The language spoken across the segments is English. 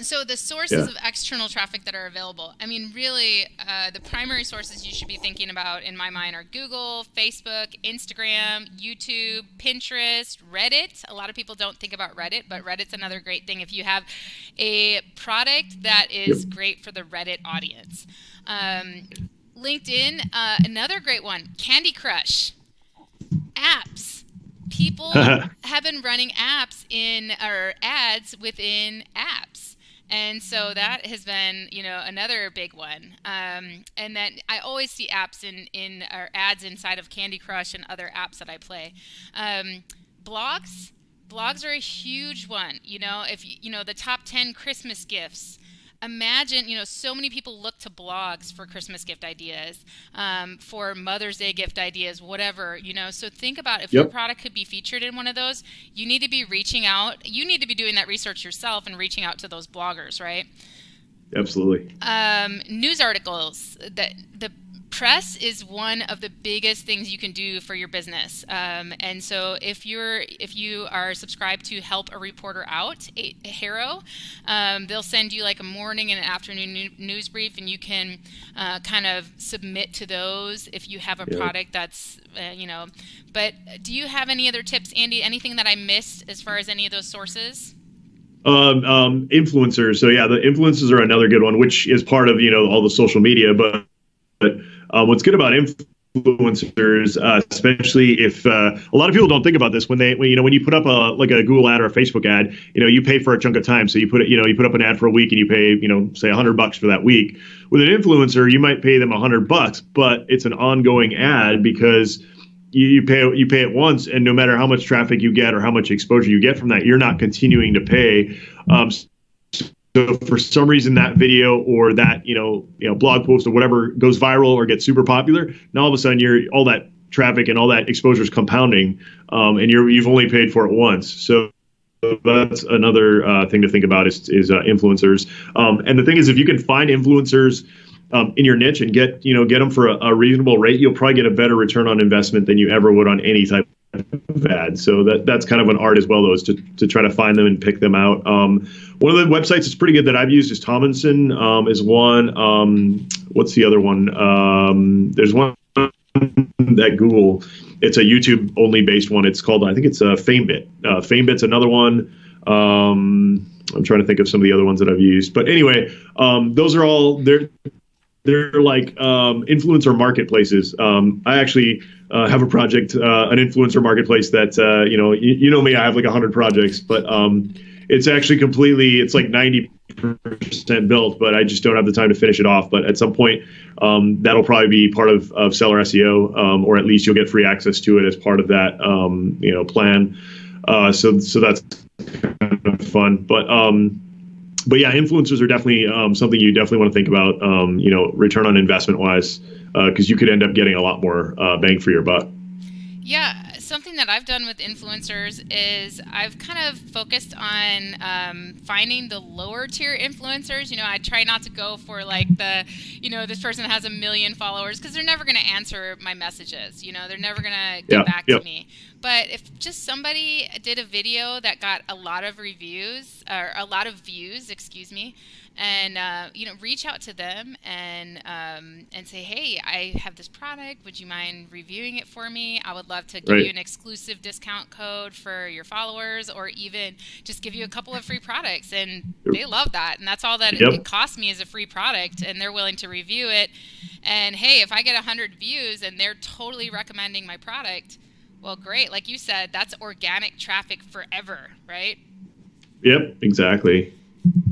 So the sources Yeah. of external traffic that are available, I mean, really, the primary sources you should be thinking about, in my mind, are Google, Facebook, Instagram, YouTube, Pinterest, Reddit. A lot of people don't think about Reddit, but Reddit's another great thing if you have a product that Yep. is great for the Reddit audience. Um, LinkedIn, another great one. Candy Crush, apps. People have been running apps in or ads within apps. And so that has been, another big one. And then I always see apps in or ads inside of Candy Crush and other apps that I play. Um, blogs, blogs are a huge one. If the top 10 Christmas gifts. Imagine, so many people look to blogs for Christmas gift ideas, for Mother's Day gift ideas, whatever, So think about if your Yep. product could be featured in one of those, you need to be reaching out. You need to be doing that research yourself and reaching out to those bloggers, right? Absolutely. News articles. The press is one of the biggest things you can do for your business. And so if you are subscribed to Help a Reporter Out, Harrow, they'll send you like a morning and an afternoon news brief, and you can kind of submit to those if you have a Yeah. product that's But do you have any other tips, Andy? Anything that I missed as far as any of those sources? Influencers. So yeah, the influencers are another good one, which is part of all the social media. But what's good about influencers, especially if a lot of people don't think about this when you put up a Google ad or a Facebook ad, you pay for a chunk of time. So you put up an ad for a week and you pay say $100 for that week. With an influencer, you might pay them $100, but it's an ongoing ad because you pay it once, and no matter how much traffic you get or how much exposure you get from that, you're not continuing to pay. So for some reason that video or that blog post or whatever goes viral or gets super popular, now all of a sudden all that traffic and all that exposure is compounding, and you've only paid for it once. So that's another thing to think about is influencers. And the thing is, if you can find influencers in your niche and get them for a reasonable rate, you'll probably get a better return on investment than you ever would on any type of ad. So that's kind of an art as well, though, is to try to find them and pick them out. One of the websites that's pretty good that I've used is Tomlinson, is one. What's the other one? There's one at Google. It's a YouTube only based one. It's called, I think it's FameBit. FameBit's another one. I'm trying to think of some of the other ones that I've used. But anyway, those are all, they're like influencer marketplaces. I actually have a project, an influencer marketplace that you know me. I have like 100 projects, but it's actually it's like 90% built, but I just don't have the time to finish it off. But at some point, that'll probably be part of seller SEO, or at least you'll get free access to it as part of that plan. So that's kind of fun, but yeah, influencers are definitely something you definitely want to think about, return on investment wise, because you could end up getting a lot more bang for your buck. Yeah, something that I've done with influencers is I've kind of focused on finding the lower tier influencers. I try not to go for like this person has 1 million followers, because they're never going to answer my messages. They're never going to get Yeah. back to Yep. me. But if just somebody did a video that got a lot of reviews or a lot of views, excuse me, and reach out to them and say, hey, I have this product. Would you mind reviewing it for me? I would love to give you Right. an exclusive discount code for your followers, or even just give you a couple of free products. And they love that. And that's all that it Yep. costs me is a free product, and they're willing to review it. And hey, if I get 100 views and they're totally recommending my product, well, great. Like you said, that's organic traffic forever, right? Yep. Exactly.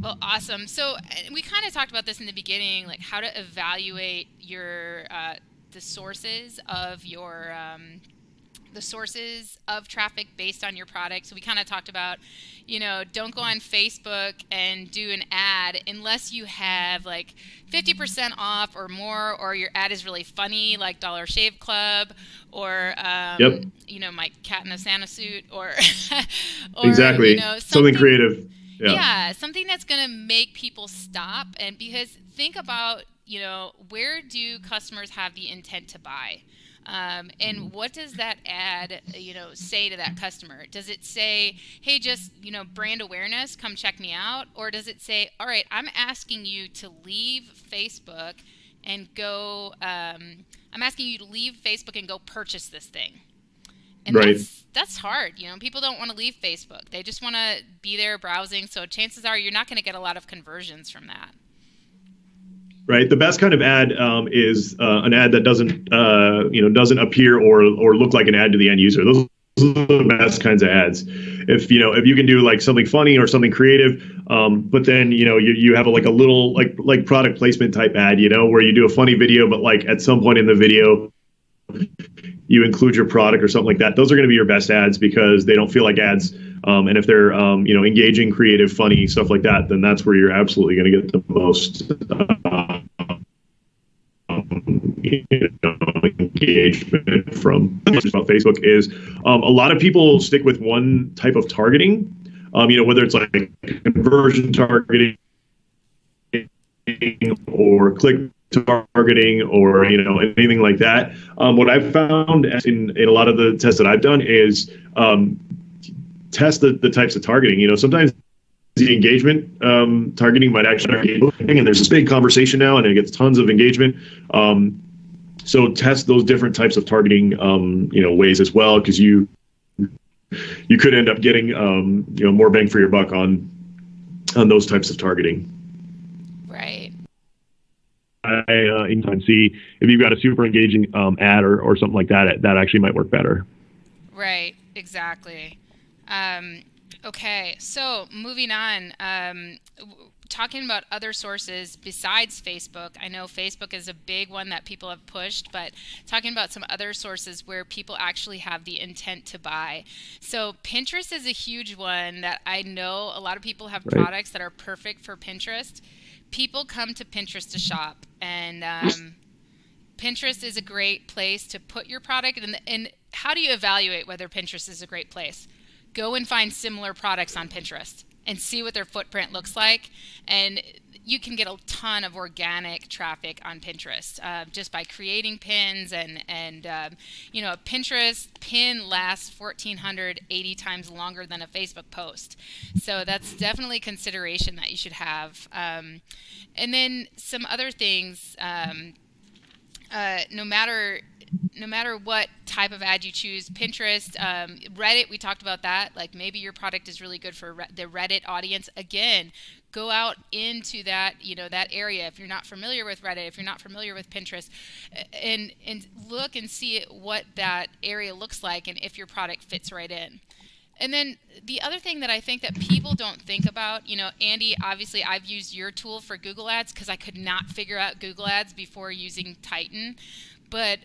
Well, awesome. So we kind of talked about this in the beginning, like how to evaluate the sources of the sources of traffic based on your product. So we kind of talked about, don't go on Facebook and do an ad unless you have like 50% off or more, or your ad is really funny, like Dollar Shave Club, or Yep. my cat in a Santa suit, or or Exactly. Something something. creative. Yeah. Yeah, something that's going to make people stop. And because think about, where do customers have the intent to buy? And what does that ad, say to that customer? Does it say, hey, just, brand awareness, come check me out? Or does it say, all right, I'm asking you to leave Facebook and go, I'm asking you to leave Facebook and go purchase this thing? And Right. that's hard. People don't want to leave Facebook. They just want to be there browsing. So chances are you're not going to get a lot of conversions from that. Right. The best kind of ad is an ad that doesn't appear or look like an ad to the end user. Those are the best kinds of ads. If you can do like something funny or something creative, but then you have a little like product placement type ad, where you do a funny video, but like at some point in the video you include your product or something like that. Those are going to be your best ads because they don't feel like ads. And if they're engaging, creative, funny, stuff like that, then that's where you're absolutely going to get the most engagement from. About Facebook is a lot of people stick with one type of targeting. Whether it's like conversion targeting or click targeting or anything like that. What I've found in a lot of the tests that I've done is test the types of targeting. Sometimes the engagement targeting might actually be, and there's this big conversation now and it gets tons of engagement. So test those different types of targeting ways as well, because you could end up getting more bang for your buck on those types of targeting. Right. Anytime see if you've got a super engaging ad or something like that, that actually might work better. Right, exactly. Okay, so moving on, talking about other sources besides Facebook. I know Facebook is a big one that people have pushed, but talking about some other sources where people actually have the intent to buy. So Pinterest is a huge one that I know a lot of people have products that are perfect for Pinterest. People come to Pinterest to shop, and Pinterest is a great place to put your product. And how do you evaluate whether Pinterest is a great place? Go and find similar products on Pinterest and see what their footprint looks like. And you can get a ton of organic traffic on Pinterest just by creating pins. And a Pinterest pin lasts 1,480 times longer than a Facebook post. So that's definitely consideration that you should have. And then some other things, no matter what type of ad you choose, Pinterest, Reddit, we talked about that. Like maybe your product is really good for the Reddit audience. Again, go out into that, that area. If you're not familiar with Reddit, if you're not familiar with Pinterest, and look and see what that area looks like and if your product fits right in. And then the other thing that I think that people don't think about, Andy, obviously I've used your tool for Google Ads because I could not figure out Google Ads before using Titan. But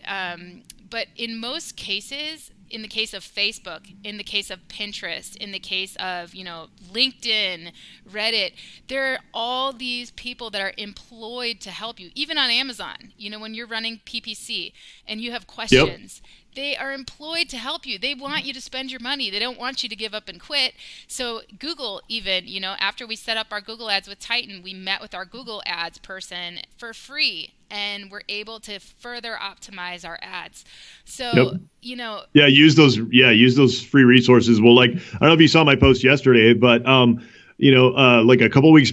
in most cases, in the case of Facebook, in the case of Pinterest, in the case of, LinkedIn, Reddit, there are all these people that are employed to help you. Even on Amazon, when you're running PPC and you have questions, they are employed to help you. They want you to spend your money. They don't want you to give up and quit. So Google even, after we set up our Google Ads with Titan, we met with our Google Ads person for free. And we're able to further optimize our ads. So, use those free resources. Well, I don't know if you saw my post yesterday, but like a couple weeks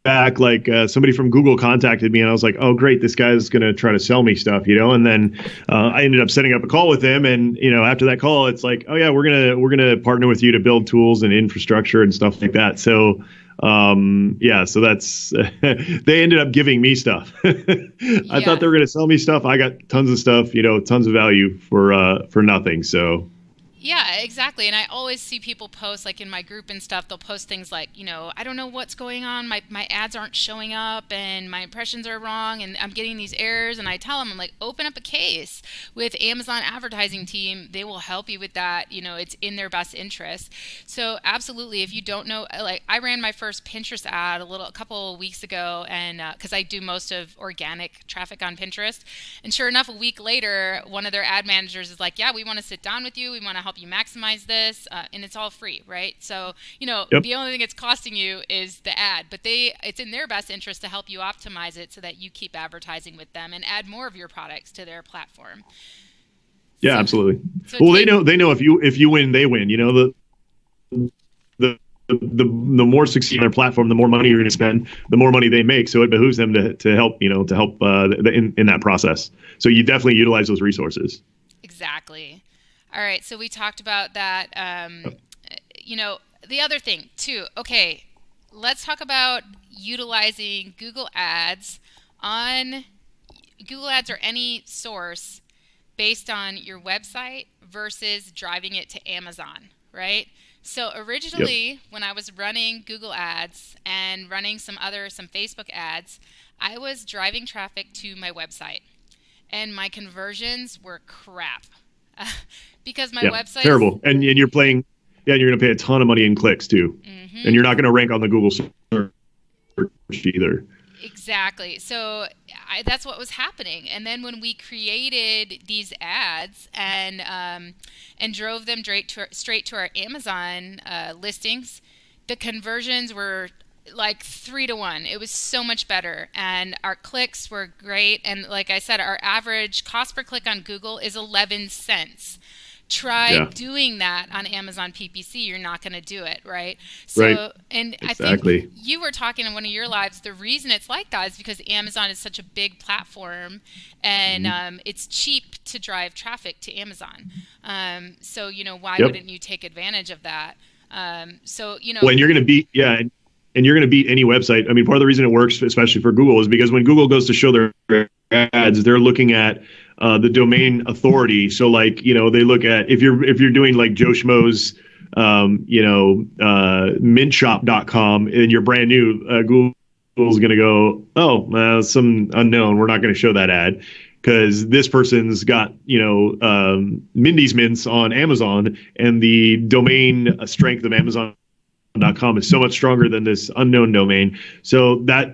back, somebody from Google contacted me, and I was like, oh great, this guy's gonna try to sell me stuff, and then I ended up setting up a call with him, and after that call, it's like, oh yeah, we're gonna partner with you to build tools and infrastructure and stuff like that. So so that's they ended up giving me stuff. I thought they were going to sell me stuff. I got tons of stuff, tons of value for nothing. So Yeah, exactly. And I always see people post, like in my group and stuff, they'll post things like, I don't know what's going on. My ads aren't showing up and my impressions are wrong and I'm getting these errors. And I tell them, I'm like, open up a case with Amazon advertising team. They will help you with that. It's in their best interest. So absolutely, if you don't know, like I ran my first Pinterest ad a couple of weeks ago, and because I do most of organic traffic on Pinterest. And sure enough, a week later, one of their ad managers is like, yeah, we want to sit down with you. We want to help you maximize this, and it's all free, right? So the only thing it's costing you is the ad, but it's in their best interest to help you optimize it so that you keep advertising with them and add more of your products to their platform. Yeah, absolutely. So Well, they know if you win, they win. You know, the more succeed on their platform, the more money you're going to spend, the more money they make. So it behooves them to help, in that process. So you definitely utilize those resources. Exactly. All right. So we talked about that. The other thing too. Okay, let's talk about utilizing Google Ads or any source based on your website versus driving it to Amazon, right? So originally, when I was running Google Ads and running some Facebook ads, I was driving traffic to my website, and my conversions were crap because my website terrible. And you're playing, you're going to pay a ton of money in clicks too, and you're not going to rank on the Google search either. Exactly. So that's what was happening. And then when we created these ads and drove them straight to our Amazon listings, the conversions were like 3-to-1. It was so much better, and our clicks were great. And like I said, our average cost per click on Google is 11 cents. Try doing that on Amazon PPC. You're not going to do it, right? So, right. And Exactly. I think you were talking in one of your lives, the reason it's like that is because Amazon is such a big platform, and it's cheap to drive traffic to Amazon. So, why wouldn't you take advantage of that? When you're going to beat, and you're going to beat any website. I mean, part of the reason it works, especially for Google, is because when Google goes to show their ads, they're looking at the domain authority. So like, they look at if you're doing like Joe Schmo's, mintshop.com and you're brand new, Google's going to go, some unknown. We're not going to show that ad because this person's got, Mindy's Mints on Amazon, and the domain strength of Amazon.com is so much stronger than this unknown domain. So that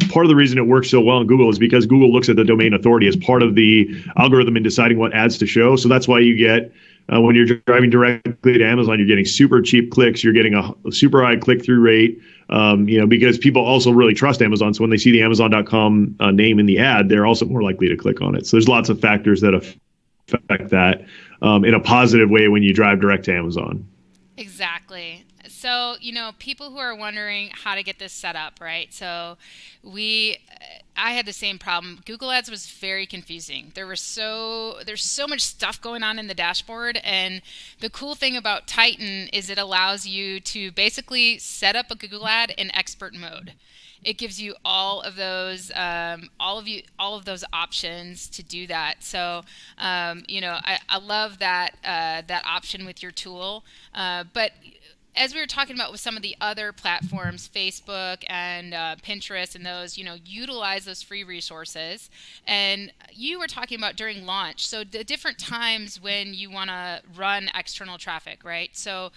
part of the reason it works so well in Google is because Google looks at the domain authority as part of the algorithm in deciding what ads to show. So that's why you get when you're driving directly to Amazon, you're getting super cheap clicks. You're getting a super high click-through rate, because people also really trust Amazon. So when they see the Amazon.com name in the ad, they're also more likely to click on it. So there's lots of factors that affect that in a positive way when you drive direct to Amazon. Exactly. So, people who are wondering how to get this set up, right? So I had the same problem. Google Ads was very confusing. There's so much stuff going on in the dashboard. And the cool thing about Titan is it allows you to basically set up a Google ad in expert mode. It gives you all of those options to do that. So, I love that option with your tool. But as we were talking about with some of the other platforms, Facebook and Pinterest and those, utilize those free resources. And you were talking about during launch, so the different times when you want to run external traffic, right? So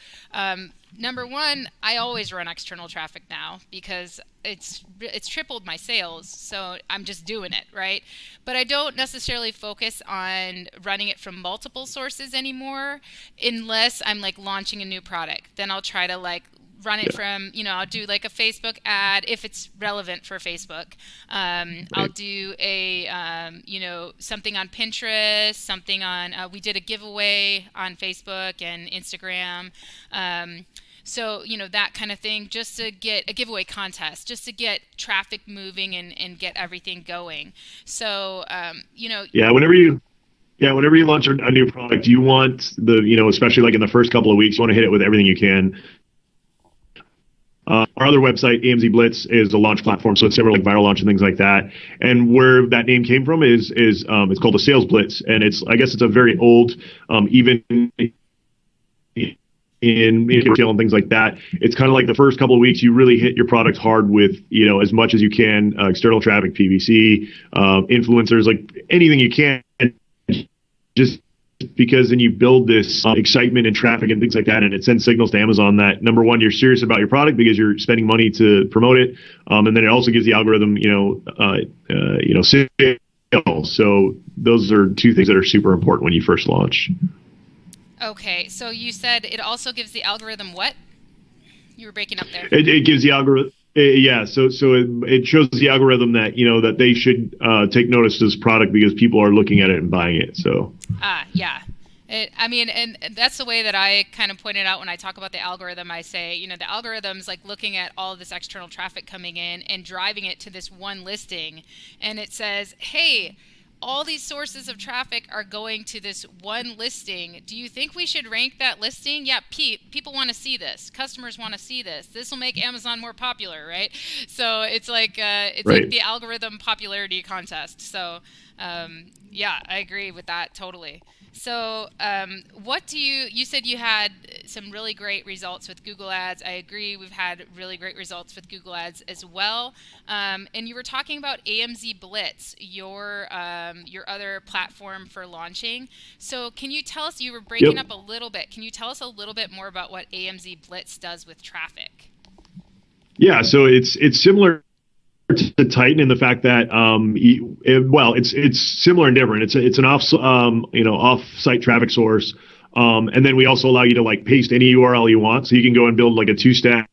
number one, I always run external traffic now because it's tripled my sales, so I'm just doing it, right? But I don't necessarily focus on running it from multiple sources anymore unless I'm like launching a new product. Then I'll try to like run it from, I'll do like a Facebook ad if it's relevant for Facebook. I'll do a, something on Pinterest, something on, we did a giveaway on Facebook and Instagram. So, that kind of thing, just to get a giveaway contest, just to get traffic moving and get everything going. So, whenever you launch a new product, you want especially like in the first couple of weeks, you want to hit it with everything you can. Our other website, Amzblitz, is a launch platform, so it's several like viral launch and things like that. And where that name came from is it's called a sales blitz, and I guess it's a very old, even in retail and things like that. It's kind of like the first couple of weeks you really hit your product hard with as much as you can, external traffic, PPC, influencers, like anything you can, just because then you build this excitement and traffic and things like that, and it sends signals to Amazon that number one, you're serious about your product because you're spending money to promote it, and then it also gives the algorithm sales. So those are two things that are super important when you first launch. Okay, so you said it also gives the algorithm what? You were breaking up there. It gives the algorithm. Yeah, so it shows the algorithm that that they should take notice of this product because people are looking at it and buying it. So yeah. I mean, and that's the way that I kind of point it out when I talk about the algorithm. I say, the algorithm's like looking at all this external traffic coming in and driving it to this one listing, and it says, hey, all these sources of traffic are going to this one listing. Do you think we should rank that listing? Yeah, people want to see this. Customers want to see this. This will make Amazon more popular, right? So it's like like the algorithm popularity contest. So yeah, I agree with that totally. So what do you said you had some really great results with Google Ads. I agree. We've had really great results with Google Ads as well. And you were talking about Amzblitz, your other platform for launching. So can you tell us, you were breaking up a little bit. Can you tell us a little bit more about what Amzblitz does with traffic? Yeah, so it's similar to Titan in the fact that it's similar and different. It's an off-site traffic source, and then we also allow you to like paste any URL you want, so you can go and build like a two-step,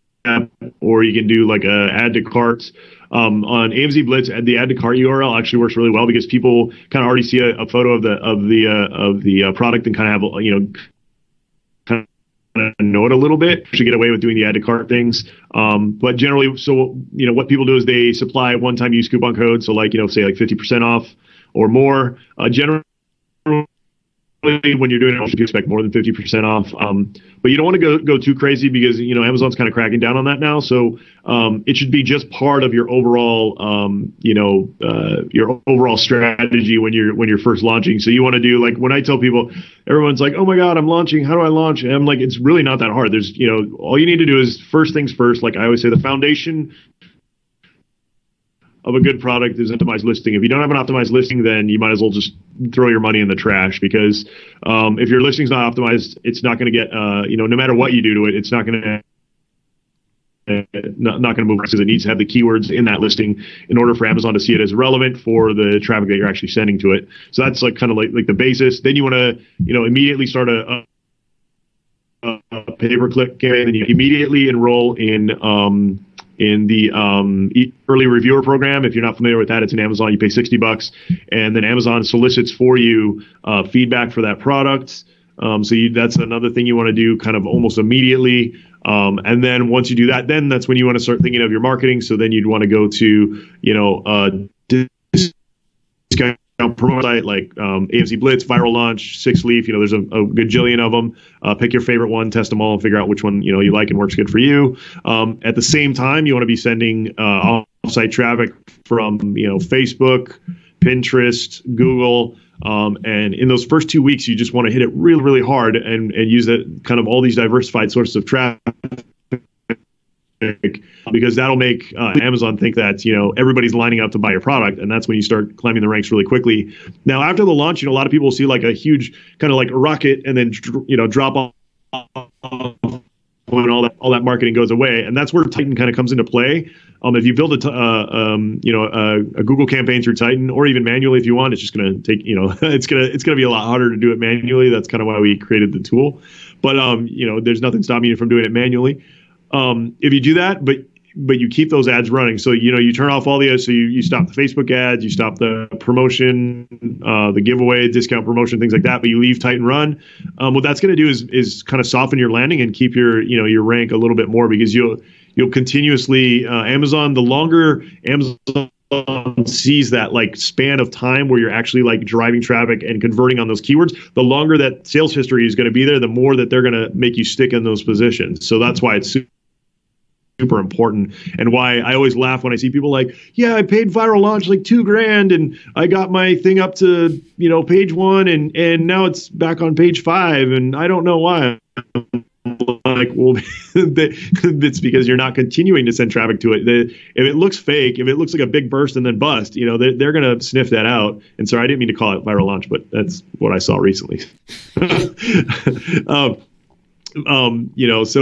or you can do like a add to cart. On Amzblitz, the add to cart URL actually works really well because people kind of already see a photo of the product and kind of have know it a little bit to get away with doing the add to cart things. But generally, so, what people do is they supply one-time use coupon codes. So like, say like 50% off or more. Generally, when you're doing it, you should expect more than 50% off. But you don't want to go too crazy because, Amazon's kind of cracking down on that now. So it should be just part of your overall, your overall strategy when you're first launching. So you want to do, like, when I tell people, everyone's like, oh my God, I'm launching. How do I launch? And I'm like, it's really not that hard. There's, all you need to do is first things first. Like I always say, the foundation of a good product is optimized listing. If you don't have an optimized listing, then you might as well just throw your money in the trash because if your listing's not optimized, it's not going to get, no matter what you do to it, it's not going to not going to move because it needs to have the keywords in that listing in order for Amazon to see it as relevant for the traffic that you're actually sending to it. So that's like kind of like the basis. Then you want to, immediately start a pay-per-click campaign, and you immediately enroll in the early reviewer program. If you're not familiar with that, it's in Amazon. You pay $60, and then Amazon solicits for you feedback for that product. So that's another thing you want to do kind of almost immediately. And then once you do that, then that's when you want to start thinking of your marketing. So then you'd want to go to, discount promo site like Amzblitz, Viral Launch, Six Leaf. There's a gajillion of them. Pick your favorite one, test them all, and figure out which one you like and works good for you. At the same time, you want to be sending off-site traffic from Facebook, Pinterest, Google. And in those first 2 weeks, you just want to hit it really, really hard and use that kind of all these diversified sources of traffic, because that'll make Amazon think that everybody's lining up to buy your product, and that's when you start climbing the ranks really quickly. Now, after the launch, a lot of people will see like a huge kind of like a rocket, and then drop off when all that marketing goes away, and that's where Titan kind of comes into play. If you build a Google campaign through Titan, or even manually if you want, it's just going to take it's gonna be a lot harder to do it manually. That's kind of why we created the tool. But there's nothing stopping you from doing it manually. If you do that, but you keep those ads running. So, you turn off all the ads. So you stop the Facebook ads, you stop the promotion, the giveaway, discount promotion, things like that, but you leave Titan run. What that's going to do is kind of soften your landing and keep your rank a little bit more, because you'll continuously, Amazon, the longer Amazon sees that like span of time where you're actually like driving traffic and converting on those keywords, the longer that sales history is going to be there, the more that they're going to make you stick in those positions. So that's why it's super important, and why I always laugh when I see people like, yeah, I paid Viral Launch like $2,000 and I got my thing up to page 1 and now it's back on page 5 and I don't know why. Like, well, it's because you're not continuing to send traffic to it. If it looks fake, if it looks like a big burst and then bust, they're going to sniff that out. And sorry, I didn't mean to call it Viral Launch, but that's what I saw recently. So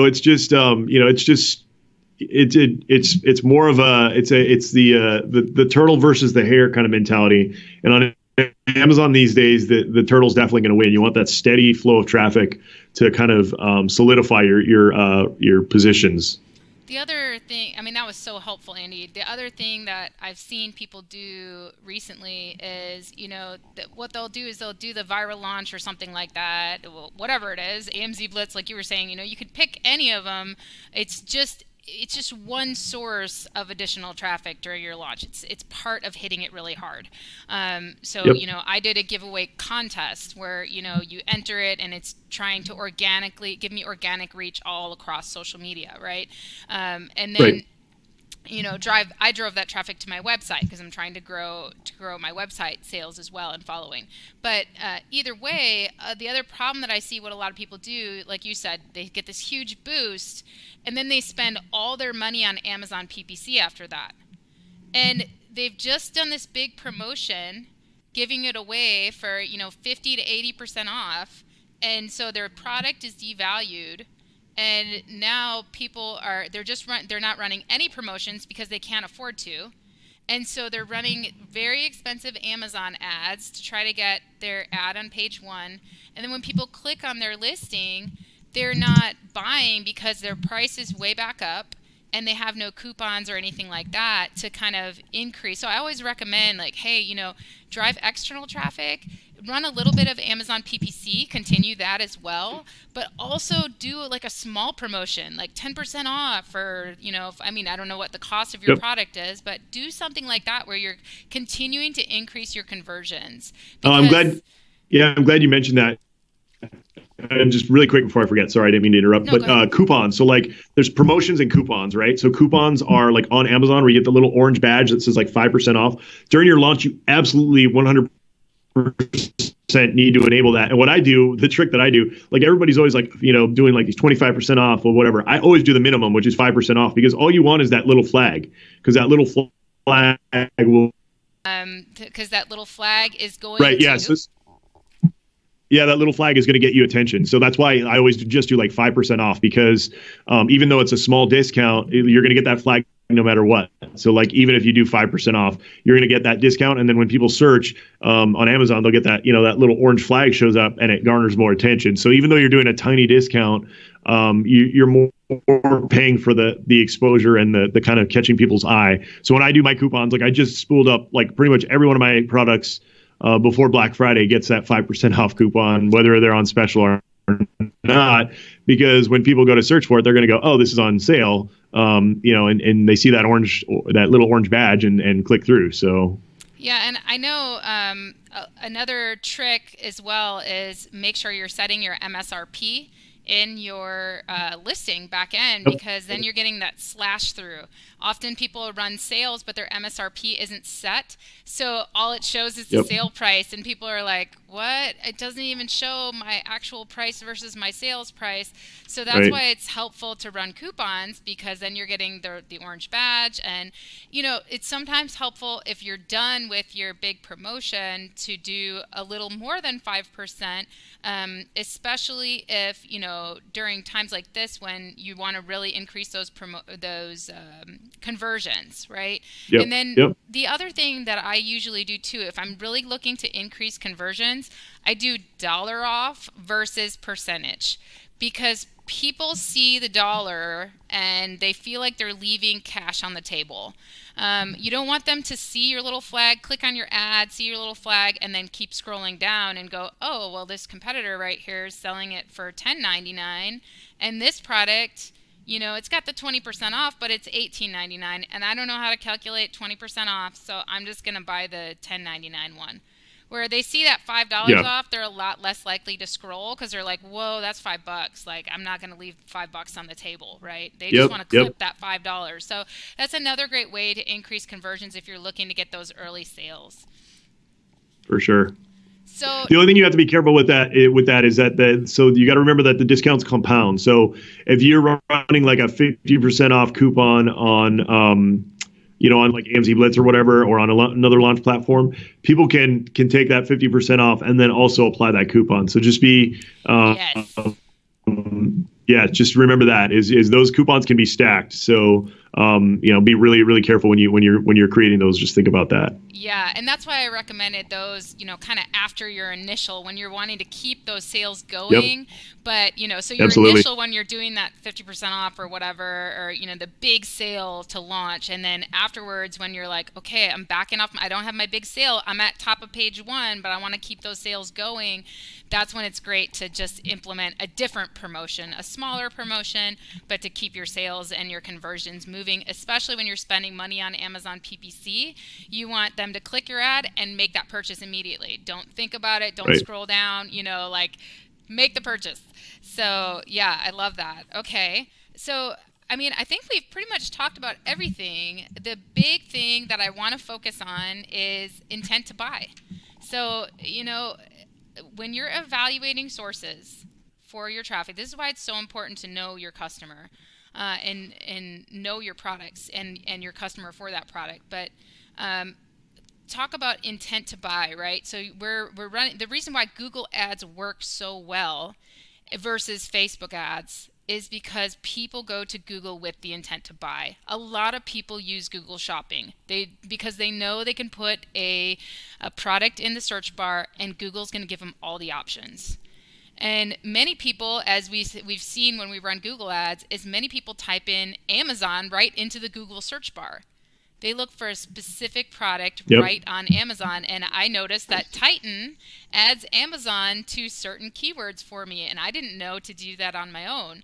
it's just, it's more of it's the turtle versus the hare kind of mentality. And on Amazon these days, the turtle's definitely going to win. You want that steady flow of traffic to kind of solidify your positions. The other thing, I mean, that was so helpful, Andy. The other thing that I've seen people do recently is, what they'll do is they'll do the viral launch or something like that, whatever it is, Amzblitz, like you were saying, you could pick any of them. It's just one source of additional traffic during your launch. It's part of hitting it really hard. So Yep. I did a giveaway contest where you enter it and it's trying to organically give me organic reach all across social media, right? And then Right. I drove that traffic to my website because I'm trying to grow my website sales as well and following. But either way, the other problem that I see what a lot of people do, like you said, they get this huge boost and then they spend all their money on Amazon PPC after that. And they've just done this big promotion giving it away for 50 to 80% off, and so their product is devalued. And now they're not running any promotions because they can't afford to. And so they're running very expensive Amazon ads to try to get their ad on page one. And then when people click on their listing, they're not buying because their price is way back up and they have no coupons or anything like that to kind of increase. So I always recommend, like, hey, drive external traffic, run a little bit of Amazon PPC, continue that as well, but also do like a small promotion, like 10% off, or, I don't know what the cost of your Yep. product is, but do something like that where you're continuing to increase your conversions. I'm Because, glad. Yeah, I'm glad you mentioned that. And just really quick before I forget, sorry, I didn't mean to interrupt, no, go ahead. but coupons. So like there's promotions and coupons, right? So coupons are like on Amazon where you get the little orange badge that says like 5% off. During your launch, you absolutely 100% need to enable that. And what I do, the trick that I do, like everybody's always like, doing like these 25% off or whatever. I always do the minimum, which is 5% off, because all you want is that little flag, because that little flag will. Because that little flag is going Right. to. Yes. Yeah, that little flag is going to get you attention. So that's why I always just do like 5% off, because even though it's a small discount, you're going to get that flag no matter what. So like even if you do 5% off, you're going to get that discount. And then when people search on Amazon, they'll get that, that little orange flag shows up and it garners more attention. So even though you're doing a tiny discount, you're more paying for the exposure and the kind of catching people's eye. So when I do my coupons, like I just spooled up like pretty much every one of my products before Black Friday gets that 5% off coupon, whether they're on special or not, because when people go to search for it, they're going to go, oh, this is on sale, and they see that little orange badge and click through. So. Yeah, and I know another trick as well is make sure you're setting your MSRP in your listing back end, because then you're getting that slash through. Often people run sales, but their MSRP isn't set. So all it shows is the sale price. And people are like, what? It doesn't even show my actual price versus my sales price. So that's why it's helpful to run coupons, because then you're getting the orange badge. And, it's sometimes helpful if you're done with your big promotion to do a little more than 5%, especially if, during times like this when you want to really increase those conversions, right? Yep. And then the other thing that I usually do too, if I'm really looking to increase conversions, I do dollar off versus percentage, because people see the dollar and they feel like they're leaving cash on the table. You don't want them to see your little flag, click on your ad, see your little flag, and then keep scrolling down and go, oh, well, this competitor right here is selling it for $10.99, and this product, it's got the 20% off, but it's $18.99, and I don't know how to calculate 20% off, so I'm just going to buy the $10.99 one. Where they see that $5 off, they're a lot less likely to scroll, because they're like, whoa, that's $5. Like, I'm not going to leave $5 on the table, right? They just want to clip that $5. So that's another great way to increase conversions if you're looking to get those early sales. For sure. So the only thing you have to be careful with that is that so you got to remember that the discounts compound. So if you're running like a 50% off coupon on on like Amzblitz or whatever, or on another launch platform, people can take that 50% off and then also apply that coupon. So just be just remember that is those coupons can be stacked. So be really, really careful when you're creating those. Just think about that. Yeah, and that's why I recommended those, kind of after your initial, when you're wanting to keep those sales going. Yep. But, so your Absolutely. initial, when you're doing that 50% off or whatever, or, the big sale to launch. And then afterwards, when you're like, okay, I'm backing off, I don't have my big sale, I'm at top of page 1, but I want to keep those sales going. That's when it's great to just implement a different promotion, a smaller promotion, but to keep your sales and your conversions moving, especially when you're spending money on Amazon PPC. You want them to click your ad and make that purchase immediately. Don't think about it. Don't scroll down, make the purchase. So yeah, I love that. Okay. So, I think we've pretty much talked about everything. The big thing that I want to focus on is intent to buy. So, when you're evaluating sources for your traffic, this is why it's so important to know your customer and know your products and your customer for that product. But talk about intent to buy, right? So we're running, the reason why Google ads work so well versus Facebook ads is because people go to Google with the intent to buy. A lot of people use Google Shopping because they know they can put a product in the search bar and Google's going to give them all the options. And many people, as we've seen when we run Google ads, is many people type in Amazon right into the Google search bar. They look for a specific product right on Amazon. And I noticed that Titan adds Amazon to certain keywords for me. And I didn't know to do that on my own.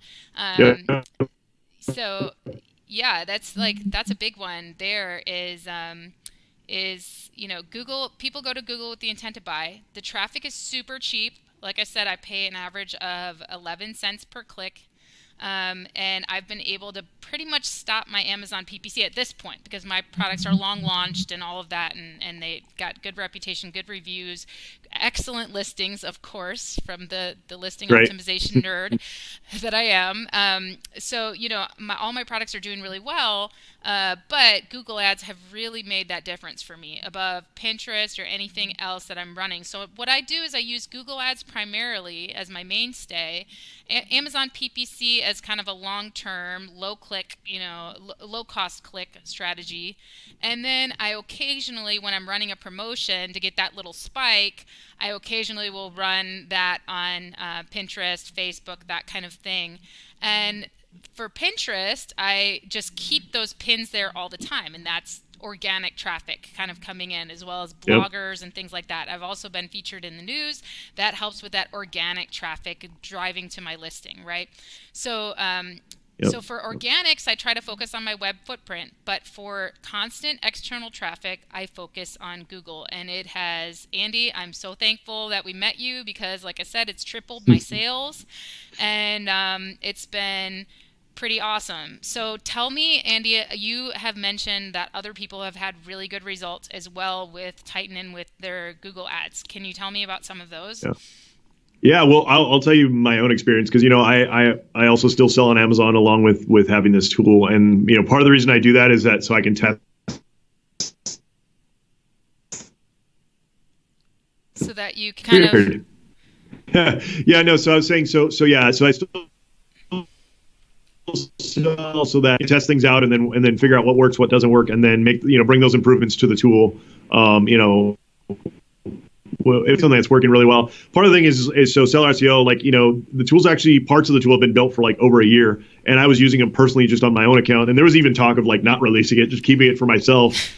So, yeah, that's a big one there is Google, people go to Google with the intent to buy. The traffic is super cheap. Like I said, I pay an average of 11 cents per click. And I've been able to pretty much stop my Amazon PPC at this point because my products are long launched and all of that, and they got good reputation, good reviews, excellent listings, of course, from the listing optimization nerd that I am. So, all my products are doing really well, but Google ads have really made that difference for me above Pinterest or anything else that I'm running. So what I do is I use Google ads primarily as my mainstay, Amazon PPC as kind of a long-term, low-click, low-cost click strategy. And then I occasionally, when I'm running a promotion to get that little spike, I occasionally will run that on Pinterest, Facebook, that kind of thing. And for Pinterest, I just keep those pins there all the time, and that's organic traffic kind of coming in, as well as bloggers and things like that. I've also been featured in the news. That helps with that organic traffic driving to my listing, right? So so for organics, I try to focus on my web footprint, but for constant external traffic, I focus on Google. And it has, Andy, I'm so thankful that we met you because, like I said, it's tripled my sales, and it's been pretty awesome. So tell me, Andy, you have mentioned that other people have had really good results as well with Titan and with their Google ads. Can you tell me about some of those? Yeah, well, I'll tell you my own experience because, I also still sell on Amazon along with having this tool. And, part of the reason I do that is that so I can test. So that you kind of. Yeah, no, so I was saying, so I still so that you test things out and then figure out what works, what doesn't work, and then bring those improvements to the tool. It's something that's working really well. Part of the thing is so seller SEO, the tools actually, parts of the tool have been built for over a year, and I was using them personally just on my own account. And there was even talk of not releasing it, just keeping it for myself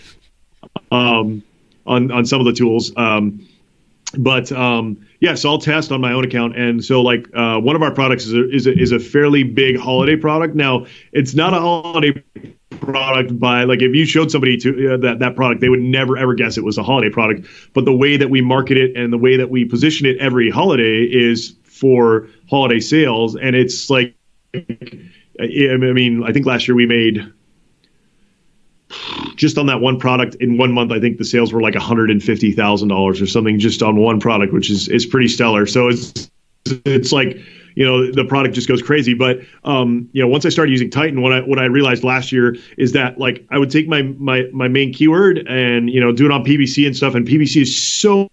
on some of the tools. So I'll test on my own account. And so one of our products is a fairly big holiday product. Now, it's not a holiday product by if you showed somebody to that product, they would never ever guess it was a holiday product. But the way that we market it and the way that we position it every holiday is for holiday sales. And it's I think last year we made, just on that one product in 1 month, I think the sales were $150,000 or something just on one product, which is pretty stellar. So it's the product just goes crazy. But once I started using Titan, what I realized last year is that I would take my main keyword and do it on PPC and stuff, and PPC is so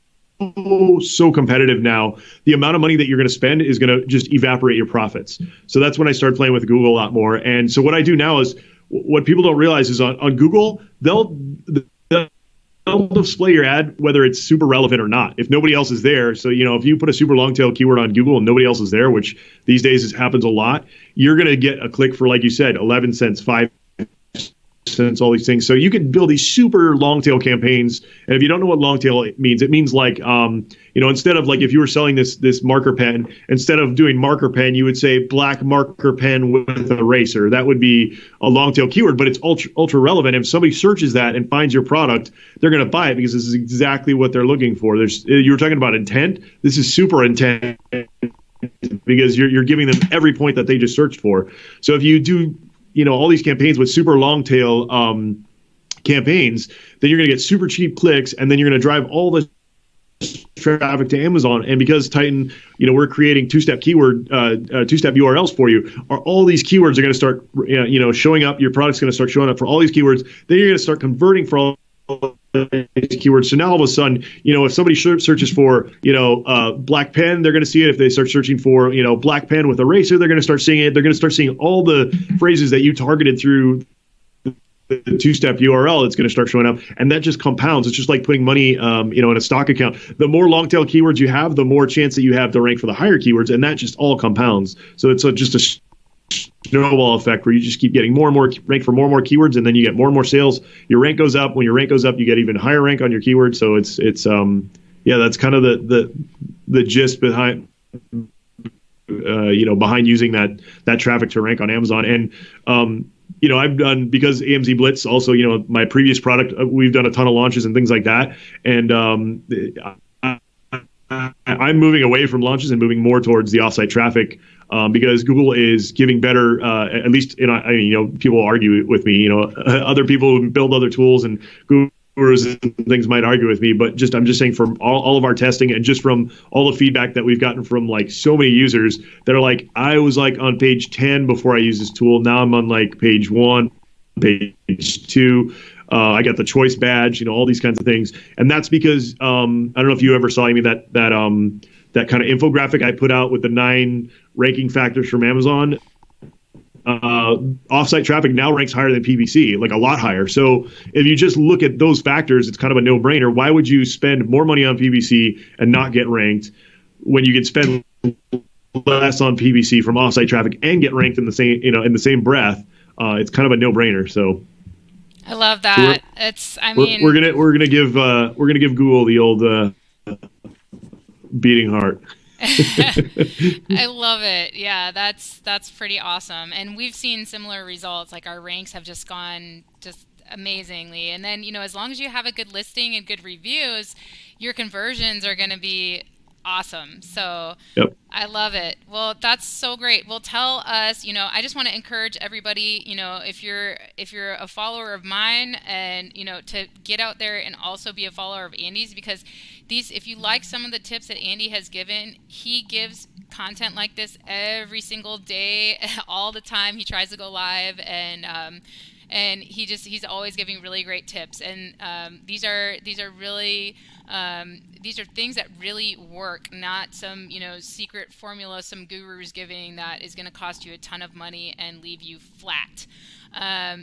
competitive now. The amount of money that you're going to spend is going to just evaporate your profits. So that's when I started playing with Google a lot more. And so what I do now is, what people don't realize is on Google, they'll display your ad whether it's super relevant or not, if nobody else is there. So, if you put a super long tail keyword on Google and nobody else is there, which these days happens a lot, you're going to get a click for, like you said, 11 cents, 5 cents, all these things. So you can build these super long tail campaigns. And if you don't know what long tail it means like, instead of, like, if you were selling this marker pen, instead of doing marker pen, you would say black marker pen with eraser. That would be a long tail keyword, but it's ultra relevant. If somebody searches that and finds your product, they're going to buy it because this is exactly what they're looking for. You were talking about intent. This is super intent because you're giving them every point that they just searched for. So if you do all these campaigns with super long tail campaigns, then you're going to get super cheap clicks, and then you're going to drive all the traffic to Amazon. And because Titan, we're creating two-step URLs for you, all these keywords are going to start, showing up. Your product's going to start showing up for all these keywords. Then you're going to start converting for all these keywords. So now all of a sudden, if somebody searches for, black pen, they're going to see it. If they start searching for, black pen with eraser, they're going to start seeing it. They're going to start seeing all the phrases that you targeted through the two-step URL. It's going to start showing up, and that just compounds. It's just like putting money, in a stock account. The more long tail keywords you have, the more chance that you have to rank for the higher keywords, and that just all compounds. So it's just a snowball effect where you just keep getting more and more rank for more and more keywords, and then you get more and more sales. Your rank goes up. When your rank goes up, you get even higher rank on your keyword. So it's that's kind of the gist behind behind using that traffic to rank on Amazon. And I've done, because Amzblitz also, my previous product, we've done a ton of launches and things like that. And I'm moving away from launches and moving more towards the offsite traffic, because Google is giving better, at least, people argue with me, other people who build other tools and gurus and things might argue with me, but I'm just saying, from all of our testing and just from all the feedback that we've gotten from, like, so many users that are like, I was, like, on page 10 before I used this tool. Now I'm on, like, page 1, page 2. I got the choice badge, all these kinds of things. And that's because, I don't know if you ever saw that kind of infographic I put out with the 9 ranking factors from Amazon. Offsite traffic now ranks higher than PPC, like a lot higher. So if you just look at those factors, it's kind of a no-brainer. Why would you spend more money on PPC and not get ranked when you can spend less on PPC from offsite traffic and get ranked in the same breath? It's kind of a no-brainer. So I love that. We're gonna give Google the old beating heart. I love it. Yeah, that's pretty awesome. And we've seen similar results. Like, our ranks have just gone just amazingly. And then, as long as you have a good listing and good reviews, your conversions are going to be awesome. So yep. I love it. Well, that's so great. Well, tell us, I just want to encourage everybody, if you're a follower of mine, and, to get out there and also be a follower of Andy's, because if you like some of the tips that Andy has given, he gives content like this every single day, all the time. He tries to go live, and he's always giving really great tips. And these are really these are things that really work, not some secret formula some guru's giving that is going to cost you a ton of money and leave you flat.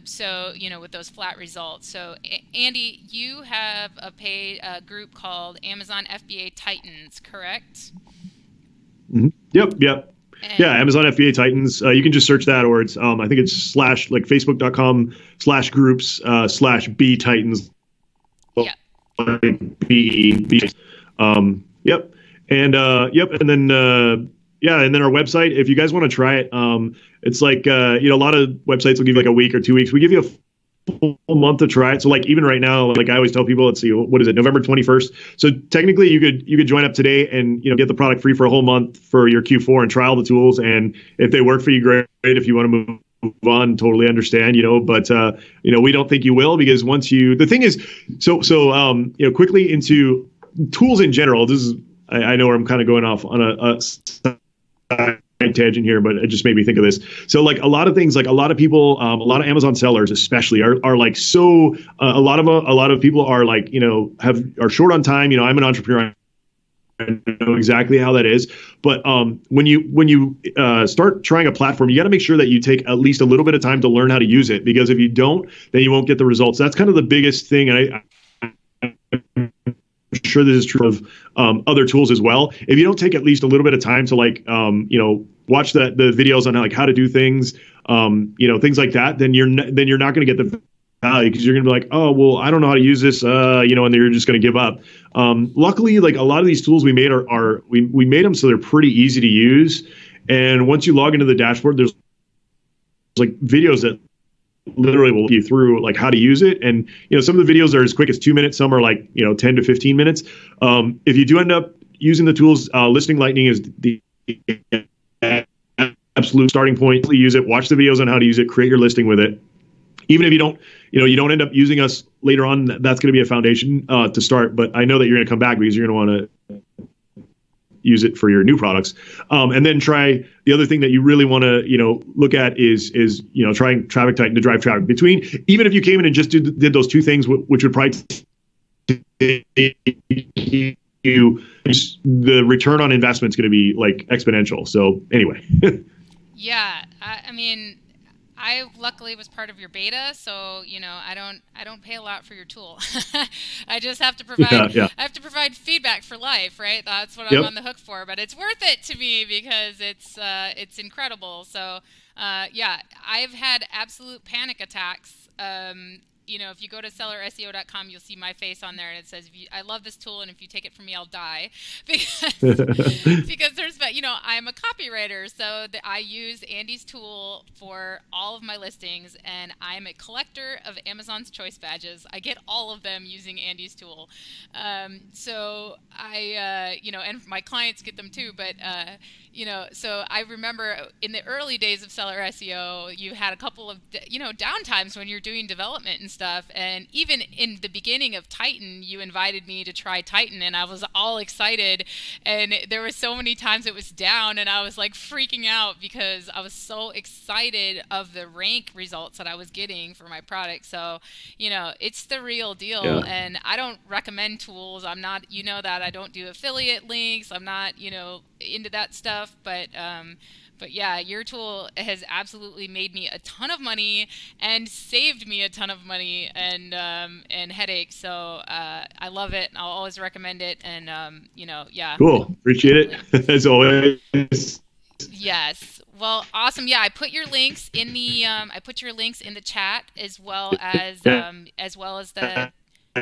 So with those flat results. So Andy, you have a paid group called Amazon FBA Titans, correct? Mm-hmm. Yep. Yeah, Amazon FBA Titans. You can just search that, or it's I think it's facebook.com/groups/B Titans. Yeah. B. Yep. And and then and then our website, if you guys want to try it, it's like a lot of websites will give you like a week or 2 weeks. We give you a full month to try it. So, like, even right now, like I always tell people, let's see, what is it, November 21st. So technically you could join up today and get the product free for a whole month for your Q4 and try all the tools. And if they work for you, great. If you want to move on, totally understand, but we don't think you will, because the thing is, quickly into tools in general. This is, I know I'm kind of going off on a tangent here, but it just made me think of this. So, like, a lot of things, like a lot of people, a lot of Amazon sellers especially are like, so a lot of people are like, are short on time. I'm an entrepreneur. know exactly how that is. But when you start trying a platform, you got to make sure that you take at least a little bit of time to learn how to use it, because if you don't, then you won't get the results. That's kind of the biggest thing. And I'm sure this is true of other tools as well. If you don't take at least a little bit of time to watch the videos on how to do things, things like that, then you're not going to get the value, because you're going to be like, oh, well, I don't know how to use this, and then you're just going to give up. Luckily, like a lot of these tools we made we made them so they're pretty easy to use. And once you log into the dashboard, there's like videos that literally will walk you through like how to use it. And, some of the videos are as quick as 2 minutes. Some are like, 10 to 15 minutes. If you do end up using the tools, Listing Lightning is the absolute starting point. Use it, watch the videos on how to use it, create your listing with it. Even if you don't end up using us later on, that's going to be a foundation to start. But I know that you're going to come back because you're going to want to use it for your new products. And then try the other thing that you really want to, look at is trying Traffic Titan to drive traffic between. Even if you came in and just did those two things, which would probably you, the return on investment is going to be like exponential. So anyway. Yeah, I mean, I luckily was part of your beta, so I don't pay a lot for your tool. I just have to provide I have to provide feedback for life, right? That's what I'm on the hook for. But it's worth it to me because it's incredible. So I've had absolute panic attacks. If you go to sellerseo.com, you'll see my face on there, and it says, I love this tool, and if you take it from me, I'll die. Because there's, I'm a copywriter, so I use Andy's tool for all of my listings, and I'm a collector of Amazon's Choice Badges. I get all of them using Andy's tool. So I, and my clients get them too, but, so I remember in the early days of Seller SEO, you had a couple of, downtimes when you're doing development and stuff. And even in the beginning of Titan, you invited me to try Titan, and I was all excited. And there were so many times it was down, and I was like freaking out because I was so excited of the rank results that I was getting for my product. So, it's the real deal. Yeah. And I don't recommend tools. I'm not, that I don't do affiliate links. I'm not, into that stuff. But yeah, your tool has absolutely made me a ton of money and saved me a ton of money and headaches. So I love it. I'll always recommend it. And yeah. Cool. Appreciate it as always. Yes. Well, awesome. Yeah, I put your links in the chat as well as the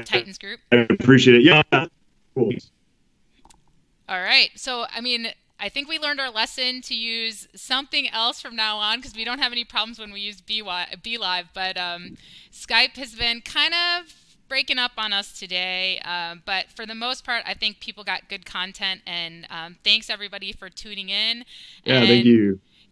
Titans group. I appreciate it. Yeah. Cool. All right. So, I think we learned our lesson to use something else from now on, because we don't have any problems when we use BeLive, but Skype has been kind of breaking up on us today. But for the most part, I think people got good content, and thanks everybody for tuning in. Yeah, thank you.